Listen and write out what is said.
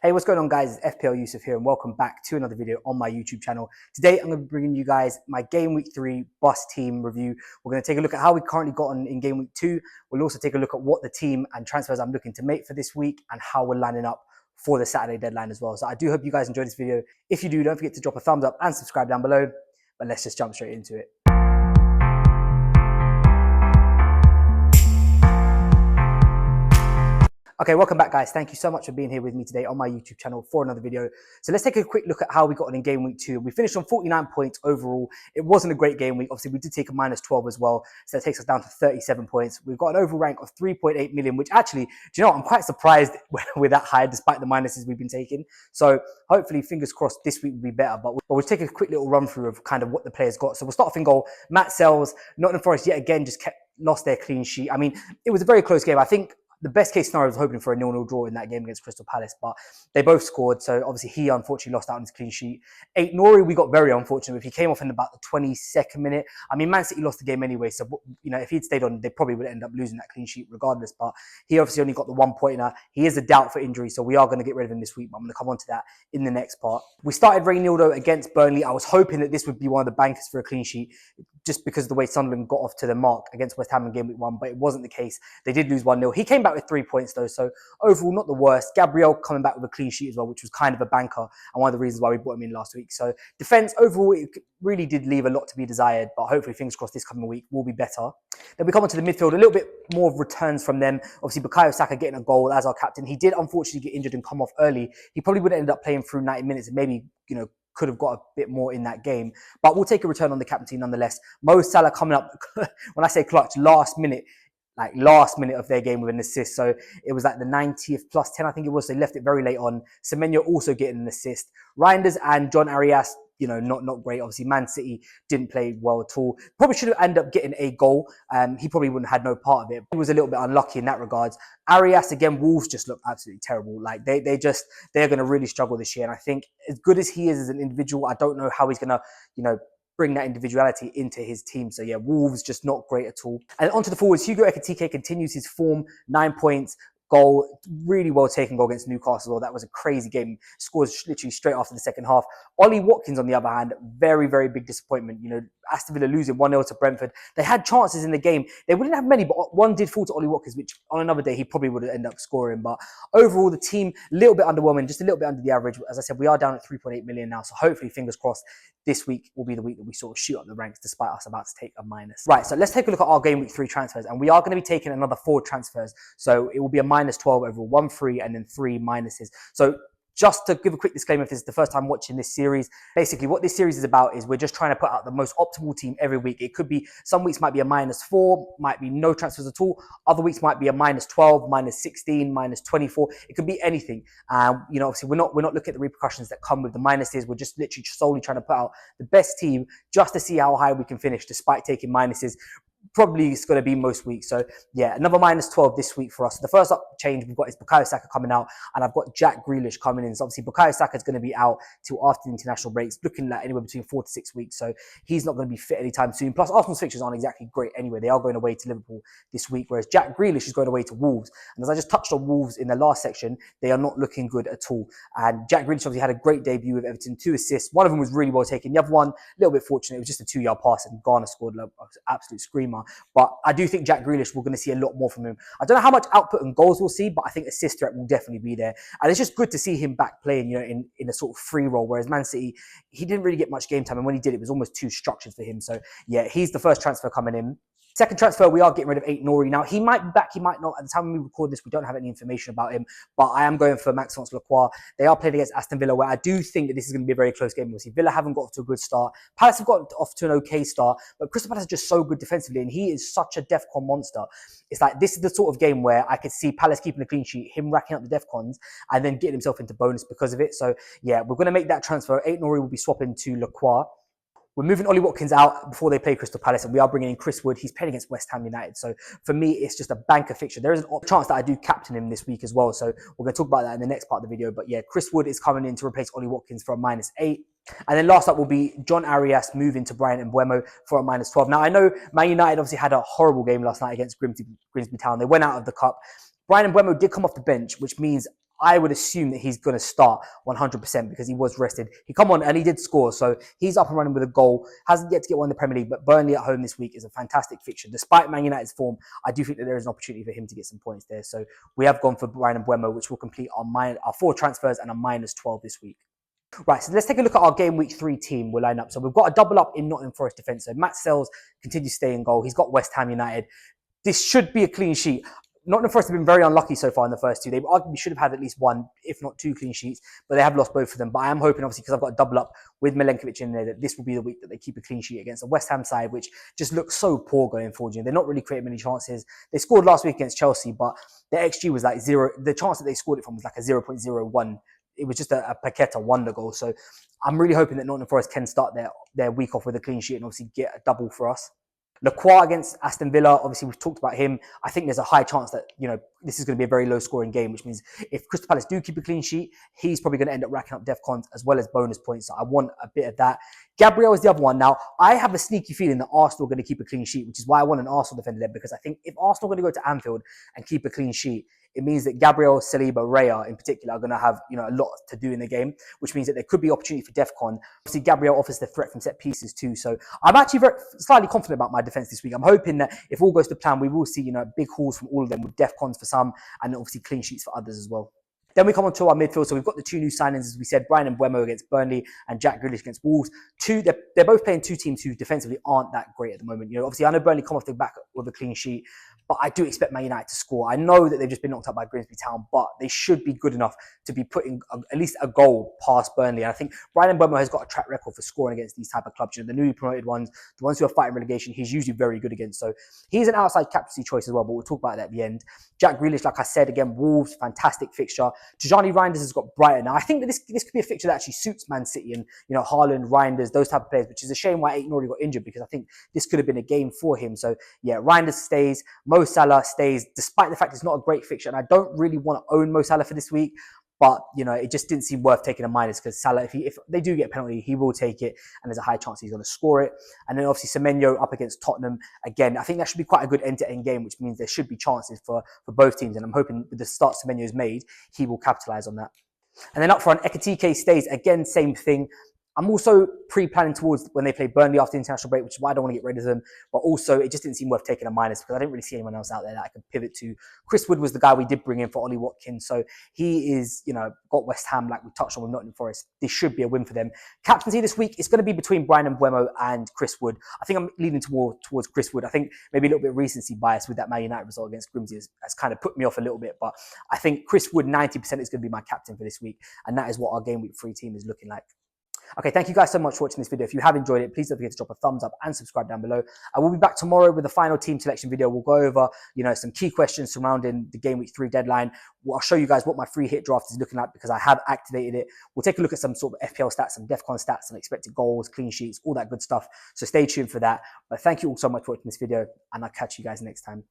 Hey, what's going on, guys? It's FPL Yusuf here, and welcome back to another video on my YouTube channel. Today, I'm going to be bringing you guys my Game Week 3 bus team review. We're going to take a look at how we currently got on in Game Week 2. We'll also take a look at what the team and transfers I'm looking to make for this week and how we're lining up for the Saturday deadline as well. So I do hope you guys enjoyed this video. If you do, don't forget to drop a thumbs up and subscribe down below. But let's just jump straight into it. Okay, welcome back, guys. Thank you so much for being here with me today on my YouTube channel for another video. So let's take a quick look at how we got on in Game Week 2. We finished on 49 points overall. It wasn't a great game week. Obviously, we did take a minus 12 as well, so that takes us down to 37 points. We've got an overall rank of 3.8 million, which actually, do you know what? I'm quite surprised we're that high despite the minuses we've been taking. So hopefully, fingers crossed, this week will be better. But we'll take a quick little run through of kind of what the players got. So we'll start off in goal. Matt Sells, Nottingham Forest yet again just lost their clean sheet. I mean, it was a very close game. I think the best case scenario was hoping for a 0-0 draw in that game against Crystal Palace, but they both scored. So obviously he unfortunately lost out on his clean sheet. Nori, we got very unfortunate with. He came off in about the 22nd minute. I mean, Man City lost the game anyway. So, you know, if he'd stayed on, they probably would end up losing that clean sheet regardless. But he obviously only got the 1 pointer. He is a doubt for injury. So we are going to get rid of him this week, but I'm going to come on to that in the next part. We started Reynildo against Burnley. I was hoping that this would be one of the bankers for a clean sheet just because of the way Sunderland got off to the mark against West Ham in Game Week 1, but it wasn't the case. They did lose 1-0. He came back with 3 points though, so overall not the worst. Gabriel coming back with a clean sheet as well, which was kind of a banker and one of the reasons why we brought him in last week. So defense overall, it really did leave a lot to be desired, but hopefully fingers crossed this coming week will be better. Then we come on to the midfield, a little bit more of returns from them. Obviously Bukayo Saka getting a goal as our captain. He did unfortunately get injured and come off early. He probably would have ended up playing through 90 minutes and maybe, you know, could have got a bit more in that game, but we'll take a return on the captaincy nonetheless. Mo Salah coming up, when I say clutch, last minute of their game with an assist. So it was like the 90th plus 10, I think it was. They left it very late on. Semenyo also getting an assist. Reinders and John Arias, you know, not great. Obviously, Man City didn't play well at all. Probably should have ended up getting a goal. He probably wouldn't have had no part of it. He was a little bit unlucky in that regards. Arias, again, Wolves just look absolutely terrible. Like they're going to really struggle this year. And I think as good as he is as an individual, I don't know how he's going to, you know, bring that individuality into his team. So yeah, Wolves just not great at all. And onto the forwards, Hugo Ekitike continues his form, 9 points. Goal, really well taken goal against Newcastle. Well, that was a crazy game. Scores literally straight after the second half. Ollie Watkins, on the other hand, very, very big disappointment. You know, Aston Villa losing 1-0 to Brentford. They had chances in the game. They wouldn't have many, but one did fall to Ollie Watkins, which on another day he probably would have ended up scoring. But overall, the team, a little bit underwhelming, just a little bit under the average. As I said, we are down at 3.8 million now. So hopefully, fingers crossed, this week will be the week that we sort of shoot up the ranks despite us about to take a minus. Right, so let's take a look at our Game Week 3 transfers. And we are going to be taking another 4 transfers. So it will be a minus 12 overall, 1 free and then 3 minuses. So just to give a quick disclaimer, if this is the first time watching this series, basically what this series is about is we're just trying to put out the most optimal team every week. It could be, some weeks might be a minus 4, might be no transfers at all. Other weeks might be a minus 12, minus 16, minus 24. It could be anything. You know, obviously we're not looking at the repercussions that come with the minuses. We're just literally solely trying to put out the best team just to see how high we can finish despite taking minuses. Probably it's going to be most weeks. So yeah, another minus 12 this week for us. So the first up change we've got is Bukayo Saka coming out, and I've got Jack Grealish coming in. So obviously Bukayo Saka is going to be out till after the international breaks, looking like anywhere between 4 to 6 weeks. So he's not going to be fit anytime soon. Plus Arsenal's fixtures aren't exactly great anyway. They are going away to Liverpool this week, whereas Jack Grealish is going away to Wolves. And as I just touched on Wolves in the last section, they are not looking good at all. And Jack Grealish obviously had a great debut with Everton, 2 assists. One of them was really well taken. The other one, a little bit fortunate. It was just a 2-yard pass, and Garner scored an absolute screamer. But I do think Jack Grealish, we're going to see a lot more from him. I don't know how much output and goals we'll see, but I think assist threat will definitely be there. And it's just good to see him back playing, you know, in a sort of free role, whereas Man City, he didn't really get much game time. And when he did, it was almost too structured for him. So yeah, he's the first transfer coming in. Second transfer, we are getting rid of Nori. Now, he might be back, he might not. At the time we record this, we don't have any information about him, but I am going for Maxence Lacroix. They are playing against Aston Villa, where I do think that this is going to be a very close game. Obviously, Villa haven't got off to a good start. Palace have got off to an okay start, but Crystal Palace is just so good defensively, and he is such a DEFCON monster. It's like, this is the sort of game where I could see Palace keeping a clean sheet, him racking up the DEFCONs, and then getting himself into bonus because of it. So yeah, we're going to make that transfer. Nori will be swapping to Lacroix. We're moving Ollie Watkins out before they play Crystal Palace, and we are bringing in Chris Wood. He's playing against West Ham United. So for me, it's just a banker fixture. There is a chance that I do captain him this week as well. So we're going to talk about that in the next part of the video. But yeah, Chris Wood is coming in to replace Ollie Watkins for a -8. And then last up will be John Arias moving to Brian Mbeumo for a -12. Now, I know Man United obviously had a horrible game last night against Grimsby Town. They went out of the cup. Brian Mbeumo did come off the bench, which means I would assume that he's going to start 100% because he was rested. He come on and he did score, so he's up and running with a goal. Hasn't yet to get one in the Premier League, but Burnley at home this week is a fantastic fixture. Despite Man United's form, I do think that there is an opportunity for him to get some points there. So we have gone for Bryan Mbeumo, which will complete our 4 transfers and a -12 this week. Right, so let's take a look at our game week 3 team we'll line up. So we've got a double up in Nottingham Forest defence. So Matt Sells continues to stay in goal. He's got West Ham United. This should be a clean sheet. Nottingham Forest have been very unlucky so far in the first 2. They arguably should have had at least 1, if not 2 clean sheets, but they have lost both of them. But I am hoping, obviously, because I've got a double up with Milenkovic in there, that this will be the week that they keep a clean sheet against the West Ham side, which just looks so poor going forward. They're not really creating many chances. They scored last week against Chelsea, but their XG was like 0. The chance that they scored it from was like a 0.01. It was just a Paqueta wonder goal. So I'm really hoping that Nottingham Forest can start their week off with a clean sheet and obviously get a double for us. Lacroix against Aston Villa, obviously we've talked about him. I think there's a high chance that, this is going to be a very low scoring game, which means if Crystal Palace do keep a clean sheet, he's probably going to end up racking up DEFCONs as well as bonus points. So I want a bit of that. Gabriel is the other one. Now, I have a sneaky feeling that Arsenal are going to keep a clean sheet, which is why I want an Arsenal defender there, because I think if Arsenal are going to go to Anfield and keep a clean sheet, it means that Gabriel, Saliba, Raya in particular are going to have a lot to do in the game, which means that there could be opportunity for DEFCON. Obviously, Gabriel offers the threat from set pieces too. So I'm actually slightly confident about my defense this week. I'm hoping that if all goes to plan, we will see big hauls from all of them with DEFCONs for some and obviously clean sheets for others as well. Then we come on to our midfield. So we've got the 2 new signings, as we said, Bryan Mbeumo against Burnley and Jack Grealish against Wolves. They're both playing 2 teams who defensively aren't that great at the moment. Obviously, I know Burnley come off the back with a clean sheet, but I do expect Man United to score. I know that they've just been knocked out by Grimsby Town, but they should be good enough to be putting at least a goal past Burnley. And I think Bryan Mbeumo has got a track record for scoring against these type of clubs. The newly promoted ones, the ones who are fighting relegation, he's usually very good against. So he's an outside captaincy choice as well, but we'll talk about that at the end. Jack Grealish, like I said, again, Wolves, fantastic fixture. Tijani Reinders has got Brighton. Now, I think that this could be a fixture that actually suits Man City and, Haaland, Reinders, those type of players, which is a shame why Aiton already got injured, because I think this could have been a game for him. So, yeah, Reinders stays. Mo Salah stays, despite the fact it's not a great fixture. And I don't really want to own Mo Salah for this week. But, it just didn't seem worth taking a minus because Salah, if they do get a penalty, he will take it. And there's a high chance he's going to score it. And then obviously Semenyo up against Tottenham. Again, I think that should be quite a good end-to-end game, which means there should be chances for both teams. And I'm hoping with the start Semenyo's made, he will capitalise on that. And then up front, Ekitike stays. Again, same thing. I'm also pre-planning towards when they play Burnley after the international break, which is why I don't want to get rid of them. But also, it just didn't seem worth taking a minus because I didn't really see anyone else out there that I could pivot to. Chris Wood was the guy we did bring in for Ollie Watkins. So he is, got West Ham like we touched on with Nottingham Forest. This should be a win for them. Captaincy this week is going to be between Bryan Mbeumo and Chris Wood. I think I'm leaning towards Chris Wood. I think maybe a little bit of recency bias with that Man United result against Grimsby has kind of put me off a little bit. But I think Chris Wood, 90% is going to be my captain for this week. And that is what our Game Week 3 team is looking like. Okay, thank you guys so much for watching this video. If you have enjoyed it, please don't forget to drop a thumbs up and subscribe down below. I will be back tomorrow with the final team selection video. We'll go over, some key questions surrounding the Game Week 3 deadline. I'll show you guys what my free hit draft is looking like because I have activated it. We'll take a look at some sort of FPL stats, some DEFCON stats, some expected goals, clean sheets, all that good stuff. So stay tuned for that. But thank you all so much for watching this video, and I'll catch you guys next time.